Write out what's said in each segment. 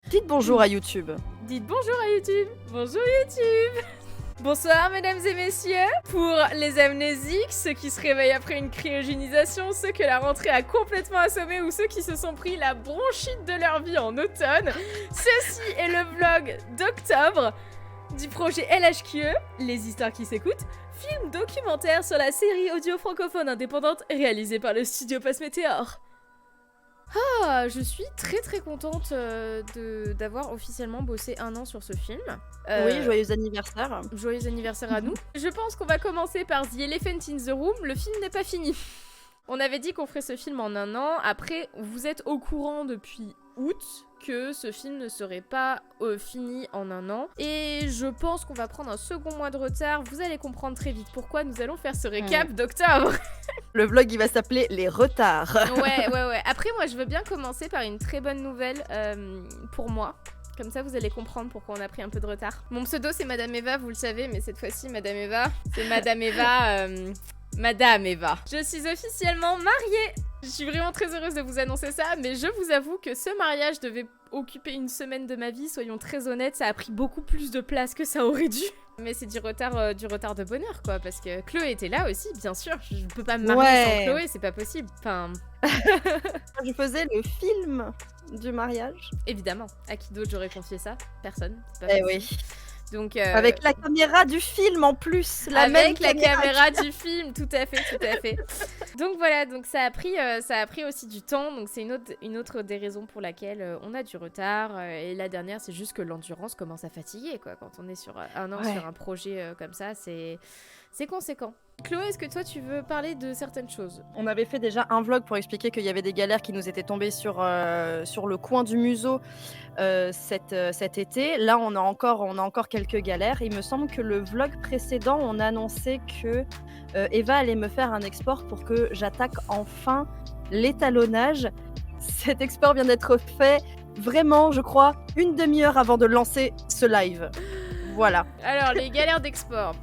Dites bonjour à YouTube. Dites bonjour à YouTube. Bonjour YouTube. Bonsoir mesdames et messieurs. Pour les amnésiques, ceux qui se réveillent après une cryogénisation, ceux que la rentrée a complètement assommé ou ceux qui se sont pris la bronchite de leur vie en automne, ceci est le vlog d'octobre du projet LHQE, Les Histoires qui s'écoutent, film documentaire sur la série audio francophone indépendante réalisée par le studio Passe Météore. Ah, je suis très contente d'avoir officiellement bossé 1 an sur ce film. Oui, joyeux anniversaire. Joyeux anniversaire à nous. Je pense qu'on va commencer par The Elephant in the Room. Le film n'est pas fini. On avait dit qu'on ferait ce film en 1 an. Après, vous êtes au courant depuis août que ce film ne serait pas fini en 1 an. Et je pense qu'on va prendre un second mois de retard. Vous allez comprendre très vite pourquoi nous allons faire ce récap d'octobre. Le vlog, il va s'appeler Les Retards. Ouais. Après, moi, je veux bien commencer par une très bonne nouvelle pour moi. Comme ça, vous allez comprendre pourquoi on a pris un peu de retard. Mon pseudo, c'est Madame Eva, vous le savez, mais cette fois-ci, Madame Eva, c'est Madame Eva... Madame Eva. Je suis officiellement mariée. Je suis vraiment très heureuse de vous annoncer ça, mais je vous avoue que ce mariage devait occuper 1 semaine de ma vie, soyons très honnêtes, ça a pris beaucoup plus de place que ça aurait dû. Mais c'est du retard de bonheur, quoi, parce que Chloé était là aussi, bien sûr. Je peux pas me marier sans Chloé, c'est pas possible. Enfin... Je faisais le film du mariage. Évidemment. À qui d'autre j'aurais confié ça? Personne. Oui. Donc, avec la caméra du film en plus. Avec la caméra du film, tout à fait. Donc voilà, donc ça a pris aussi du temps. Donc c'est une autre des raisons pour laquelle on a du retard. Et la dernière, c'est juste que l'endurance commence à fatiguer, quoi. Quand on est sur 1 an sur un projet comme ça, c'est conséquent. Chloé, est-ce que toi tu veux parler de certaines choses? On avait fait déjà un vlog pour expliquer qu'il y avait des galères qui nous étaient tombées sur le coin du museau cet été. Là, on a encore quelques galères. Il me semble que le vlog précédent, on a annoncé que Eva allait me faire un export pour que j'attaque enfin l'étalonnage. Cet export vient d'être fait vraiment, je crois, 1 demi-heure avant de lancer ce live. Voilà. Alors, les galères d'export.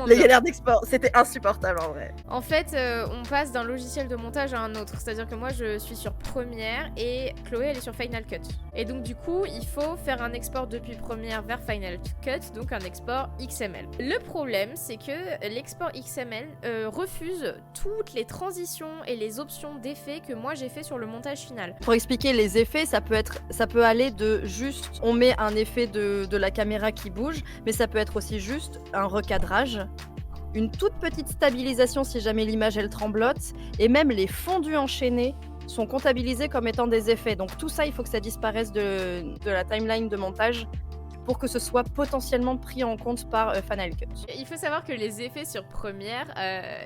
Les galères d'export, c'était insupportable en vrai. En fait, on passe d'un logiciel de montage à un autre. C'est-à-dire que moi, je suis sur Premiere et Chloé, elle est sur Final Cut. Et donc, du coup, il faut faire un export depuis Premiere vers Final Cut, donc un export XML. Le problème, c'est que l'export XML refuse toutes les transitions et les options d'effets que moi, j'ai fait sur le montage final. Pour expliquer les effets, ça peut aller de juste, on met un effet de la caméra qui bouge, mais ça peut être aussi juste un recadrage, une toute petite stabilisation si jamais l'image elle tremblote, et même les fondus enchaînés sont comptabilisés comme étant des effets. Donc tout ça, il faut que ça disparaisse de la timeline de montage pour que ce soit potentiellement pris en compte par Final Cut. Il faut savoir que les effets sur Premiere,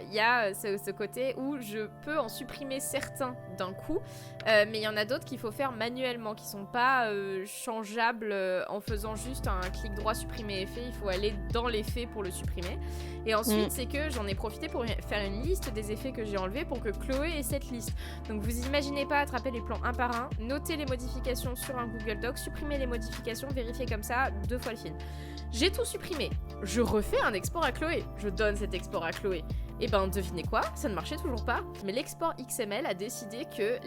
il y a ce côté où je peux en supprimer certains d'un coup, mais il y en a d'autres qu'il faut faire manuellement, qui sont pas changeables en faisant juste un clic droit supprimer effet. Il faut aller dans l'effet pour le supprimer. Et ensuite, c'est que j'en ai profité pour faire une liste des effets que j'ai enlevés pour que Chloé ait cette liste. Donc vous imaginez pas attraper les plans un par un, noter les modifications sur un Google Doc, supprimer les modifications, vérifier comme ça 2 fois le film. J'ai tout supprimé. Je refais un export à Chloé. Je donne cet export à Chloé. Et ben, devinez quoi? Ça ne marchait toujours pas. Mais l'export XML a décidé que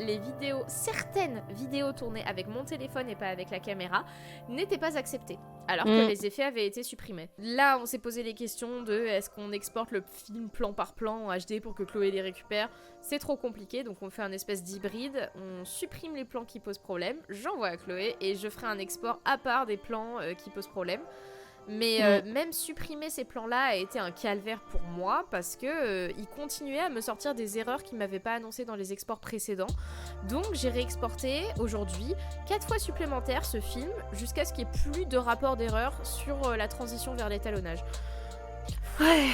certaines vidéos tournées avec mon téléphone et pas avec la caméra, n'étaient pas acceptées. Alors que les effets avaient été supprimés. Là, on s'est posé les questions de est-ce qu'on exporte le film plan par plan en HD pour que Chloé les récupère? C'est trop compliqué, donc on fait un espèce d'hybride. On supprime les plans qui posent problème, j'envoie à Chloé et je ferai un export à part des plans qui posent problème. Mais même supprimer ces plans-là a été un calvaire pour moi parce que il continuait à me sortir des erreurs qu'il m'avait pas annoncées dans les exports précédents. Donc j'ai réexporté aujourd'hui 4 fois supplémentaire ce film jusqu'à ce qu'il n'y ait plus de rapport d'erreur sur la transition vers l'étalonnage. Ouais.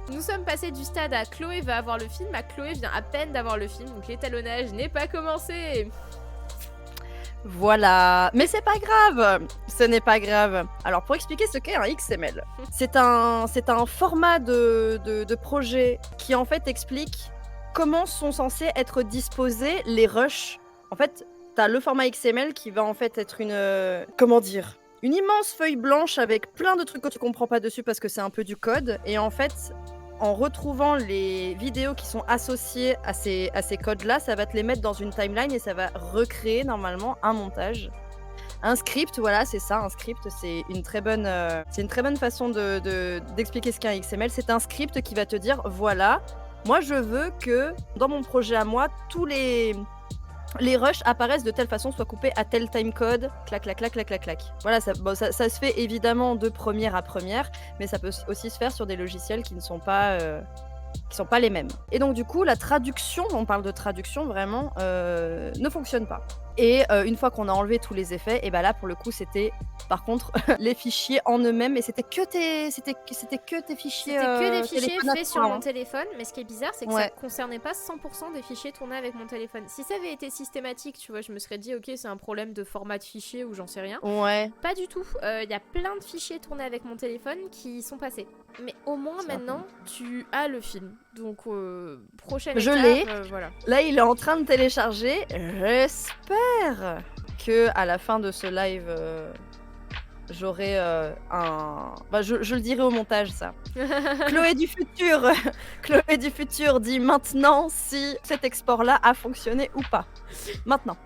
Nous sommes passés du stade à Chloé va avoir le film à Chloé vient à peine d'avoir le film, donc l'étalonnage n'est pas commencé. Voilà, mais c'est pas grave, ce n'est pas grave. Alors pour expliquer ce qu'est un XML, c'est un format de projet qui en fait explique comment sont censés être disposés les rushs. En fait, t'as le format XML qui va en fait être une immense feuille blanche avec plein de trucs que tu comprends pas dessus parce que c'est un peu du code. Et en fait, en retrouvant les vidéos qui sont associées à ces codes-là, ça va te les mettre dans une timeline et ça va recréer normalement un montage. Un script, voilà, c'est ça, un script, c'est une très bonne façon d'expliquer ce qu'est un XML. C'est un script qui va te dire, voilà, moi je veux que dans mon projet à moi, tous les rushs apparaissent de telle façon, soient coupés à tel timecode, clac, clac, clac, clac, clac, clac. Voilà, ça se fait évidemment de première à première, mais ça peut aussi se faire sur des logiciels qui ne sont pas les mêmes. Et donc du coup, la traduction, on parle de traduction vraiment, ne fonctionne pas. Et une fois qu'on a enlevé tous les effets, et bah là pour le coup c'était par contre les fichiers en eux-mêmes, et c'était que tes fichiers. C'était que des fichiers téléphone à faits toi, sur hein. mon téléphone, mais ce qui est bizarre, c'est que ça concernait pas 100% des fichiers tournés avec mon téléphone. Si ça avait été systématique, tu vois, je me serais dit, ok, c'est un problème de format de fichier ou j'en sais rien. Ouais. Pas du tout. Il y a plein de fichiers tournés avec mon téléphone qui sont passés. Mais au moins maintenant, tu as le film. Donc, prochaine Je étape, l'ai. voilà. Là, il est en train de télécharger. J'espère que à la fin de ce live, j'aurai un. Bah, je le dirai au montage, ça. Chloé du futur, Chloé du futur dit maintenant si cet export-là a fonctionné ou pas. Maintenant.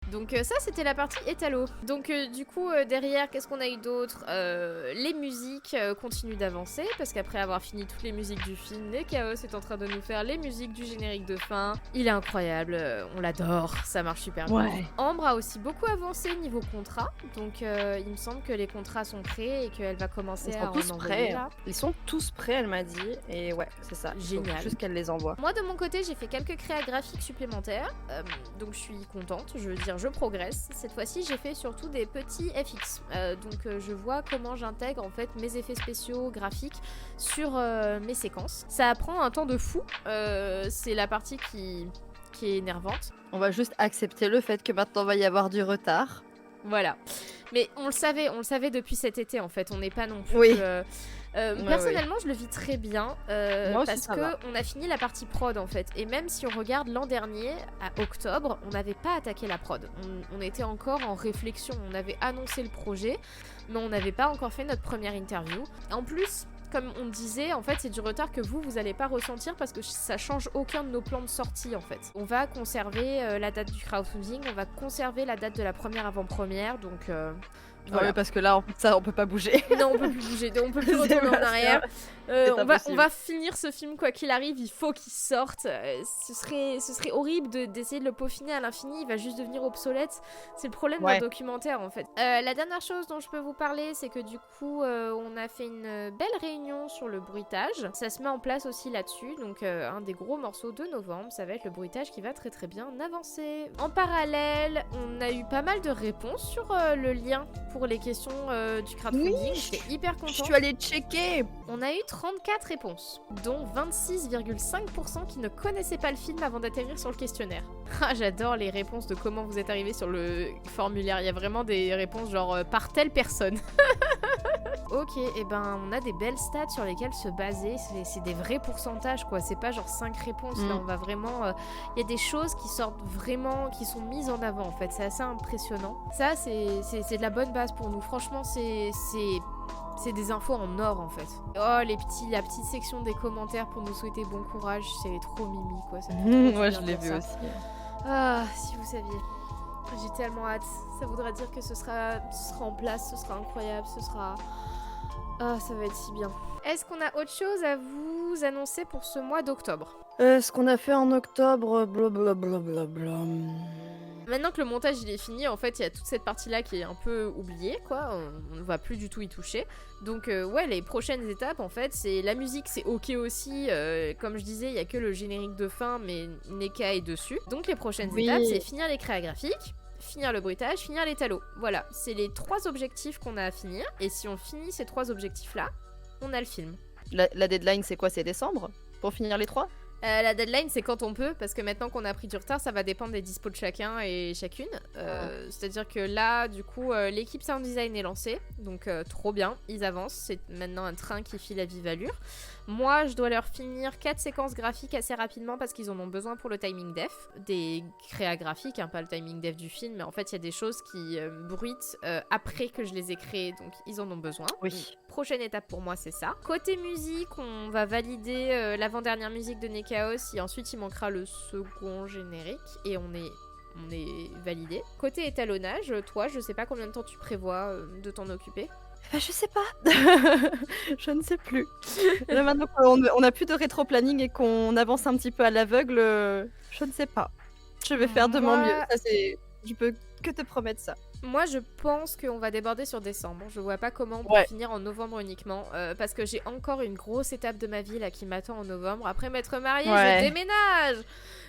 Donc ça c'était la partie étalo. Donc du coup derrière qu'est-ce qu'on a eu d'autre? Les musiques continuent d'avancer parce qu'après avoir fini toutes les musiques du film, Nekaos est en train de nous faire les musiques du générique de fin. Il est incroyable, on l'adore, ça marche super bien. Ouais. Ambre a aussi beaucoup avancé niveau contrat, donc il me semble que les contrats sont prêts et qu'elle va commencer à en envoyer là. Ils sont tous prêts, elle m'a dit, et ouais, c'est ça. Génial. Faut juste qu'elle les envoie. Moi de mon côté j'ai fait quelques créas graphiques supplémentaires, donc je suis contente, je veux dire je progresse. Cette fois-ci j'ai fait surtout des petits FX, donc je vois comment j'intègre en fait mes effets spéciaux graphiques sur mes séquences. Ça prend un temps de fou, c'est la partie qui est énervante. On va juste accepter le fait que maintenant va y avoir du retard. Voilà. Mais on le savait depuis cet été en fait, on n'est pas non plus... Oui. Personnellement, je le vis très bien Moi aussi, parce qu'on a fini la partie prod en fait. Et même si on regarde l'an dernier, à octobre, on n'avait pas attaqué la prod. On était encore en réflexion. On avait annoncé le projet, mais on n'avait pas encore fait notre première interview. En plus, comme on disait, en fait, c'est du retard que vous allez pas ressentir parce que ça change aucun de nos plans de sortie en fait. On va conserver la date du crowdfunding, on va conserver la date de la première avant-première, donc... Voilà. Ouais, parce que là, ça, on peut pas bouger. Non, on peut plus bouger, on peut plus retourner en arrière. On va finir ce film quoi qu'il arrive, il faut qu'il sorte. Ce serait horrible d'essayer de le peaufiner à l'infini, il va juste devenir obsolète. C'est le problème d'un documentaire en fait. La dernière chose dont je peux vous parler, c'est que du coup, on a fait une belle réunion sur le bruitage. Ça se met en place aussi là-dessus, donc un des gros morceaux de novembre, ça va être le bruitage qui va très très bien avancer. En parallèle, on a eu pas mal de réponses sur le lien pour les questions du crowdfunding. Oui, j'étais hyper contente. Je suis allée checker. On a eu 34 réponses, dont 26,5% qui ne connaissaient pas le film avant d'atterrir sur le questionnaire. Ah, j'adore les réponses de comment vous êtes arrivé sur le formulaire. Il y a vraiment des réponses genre par telle personne. Ok, et ben on a des belles stats sur lesquelles se baser. C'est des vrais pourcentages quoi. C'est pas genre 5 réponses. Là, on va vraiment. Il y a des choses qui sortent vraiment, qui sont mises en avant en fait. C'est assez impressionnant. Ça, c'est de la bonne base pour nous. Franchement, c'est des infos en or en fait. Oh, la petite section des commentaires pour nous souhaiter bon courage, c'est trop mimi quoi. Moi je l'ai vu aussi. Ah, si vous saviez. J'ai tellement hâte. Ça voudra dire que ce sera en place, ce sera incroyable, ce sera... Ah, ça va être si bien. Est-ce qu'on a autre chose à vous annoncer pour ce mois d'octobre? Ce qu'on a fait en octobre, blablabla. Maintenant que le montage il est fini, en fait, il y a toute cette partie-là qui est un peu oubliée, quoi. On ne va plus du tout y toucher. Donc, ouais, les prochaines étapes, en fait, c'est la musique, c'est ok aussi. Comme je disais, il y a que le générique de fin, mais Neka est dessus. Donc, les prochaines étapes, c'est finir les créas graphiques, finir le bruitage, finir les talos. Voilà, c'est les 3 objectifs qu'on a à finir. Et si on finit ces 3 objectifs-là, on a le film. La deadline, c'est quoi? C'est décembre? Pour finir les 3? La deadline, c'est quand on peut, parce que maintenant qu'on a pris du retard, ça va dépendre des dispos de chacun et chacune. C'est-à-dire que là, du coup, l'équipe sound design est lancée, donc trop bien, ils avancent. C'est maintenant un train qui file à vive allure. Moi, je dois leur finir 4 séquences graphiques assez rapidement parce qu'ils en ont besoin pour le timing def. Des créas graphiques, hein, pas le timing def du film, mais en fait, il y a des choses qui bruitent après que je les ai créées, donc ils en ont besoin. Oui. Donc, prochaine étape pour moi, c'est ça. Côté musique, on va valider l'avant-dernière musique de Nekaos et ensuite il manquera le second générique et on on est validé. Côté étalonnage, toi, je sais pas combien de temps tu prévois de t'en occuper. Bah, je sais pas. Je ne sais plus. Là, maintenant qu'on a plus de rétro-planning et qu'on avance un petit peu à l'aveugle, je ne sais pas. Je vais faire de mon mieux. Moi- Ça, c'est... Je peux que te promettre ça. Moi, je pense qu'on va déborder sur décembre. Je vois pas comment on peut Ouais. finir en novembre uniquement. Parce que j'ai encore une grosse étape de ma vie là qui m'attend en novembre. Après m'être mariée, Ouais. je déménage.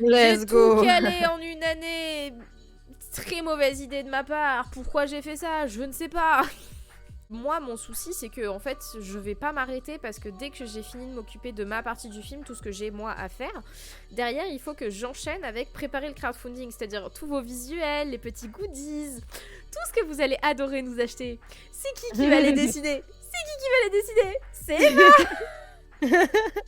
Let's J'ai go. tout calé en une année. Très mauvaise idée de ma part. Pourquoi j'ai fait ça? Je ne sais pas. Moi, mon souci, c'est que en fait, je vais pas m'arrêter parce que dès que j'ai fini de m'occuper de ma partie du film, tout ce que j'ai moi à faire, derrière, il faut que j'enchaîne avec préparer le crowdfunding, c'est-à-dire tous vos visuels, les petits goodies, tout ce que vous allez adorer nous acheter. C'est qui va les décider? C'est qui va les décider? C'est Eva.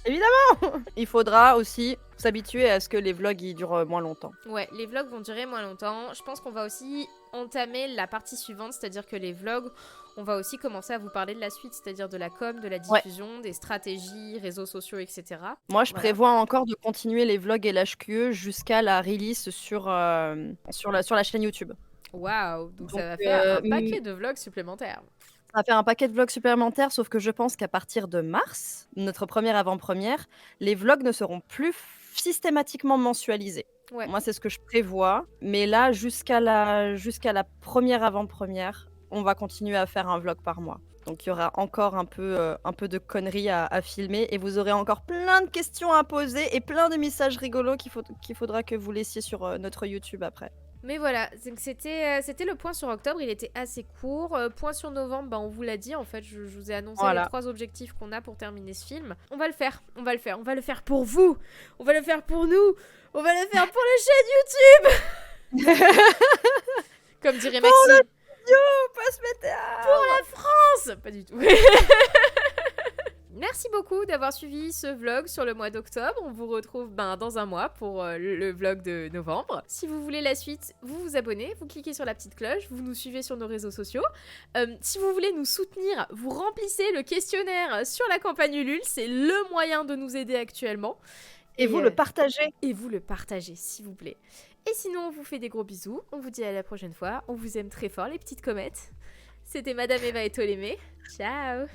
Évidemment. Il faudra aussi s'habituer à ce que les vlogs ils durent moins longtemps. Ouais, les vlogs vont durer moins longtemps. Je pense qu'on va aussi entamer la partie suivante, c'est-à-dire que les vlogs, on va aussi commencer à vous parler de la suite, c'est-à-dire de la com, de la diffusion, des stratégies, réseaux sociaux, etc. Moi, je Voilà. prévois encore de continuer les vlogs et l'HQE jusqu'à la release sur la chaîne YouTube. Waouh, donc ça Donc, va faire un paquet de vlogs supplémentaires. Ça va faire un paquet de vlogs supplémentaires, sauf que je pense qu'à partir de mars, notre première avant-première, les vlogs ne seront plus systématiquement mensualisés. Ouais. Moi, c'est ce que je prévois. Mais là, jusqu'à la première avant-première, on va continuer à faire un vlog par mois. Donc, il y aura encore un peu de conneries à filmer. Et vous aurez encore plein de questions à poser et plein de messages rigolos qu'il faudra que vous laissiez sur notre YouTube après. Mais voilà, donc c'était le point sur octobre, il était assez court. Point sur novembre, bah, on vous l'a dit, en fait, je vous ai annoncé Voilà. les 3 objectifs qu'on a pour terminer ce film. On va le faire pour vous, on va le faire pour nous, on va le faire pour la chaîne YouTube. Comme dirait Maxime. Pour le pas se mettre Pour la France. Pas du tout. Merci beaucoup d'avoir suivi ce vlog sur le mois d'octobre. On vous retrouve dans un mois pour le vlog de novembre. Si vous voulez la suite, vous vous abonnez, vous cliquez sur la petite cloche, vous nous suivez sur nos réseaux sociaux. Si vous voulez nous soutenir, vous remplissez le questionnaire sur la campagne Ulule. C'est le moyen de nous aider actuellement. Et vous le partagez. Et vous le partagez, s'il vous plaît. Et sinon, on vous fait des gros bisous. On vous dit à la prochaine fois. On vous aime très fort, les petites comètes. C'était Madame Eva et Ptolémée. Ciao.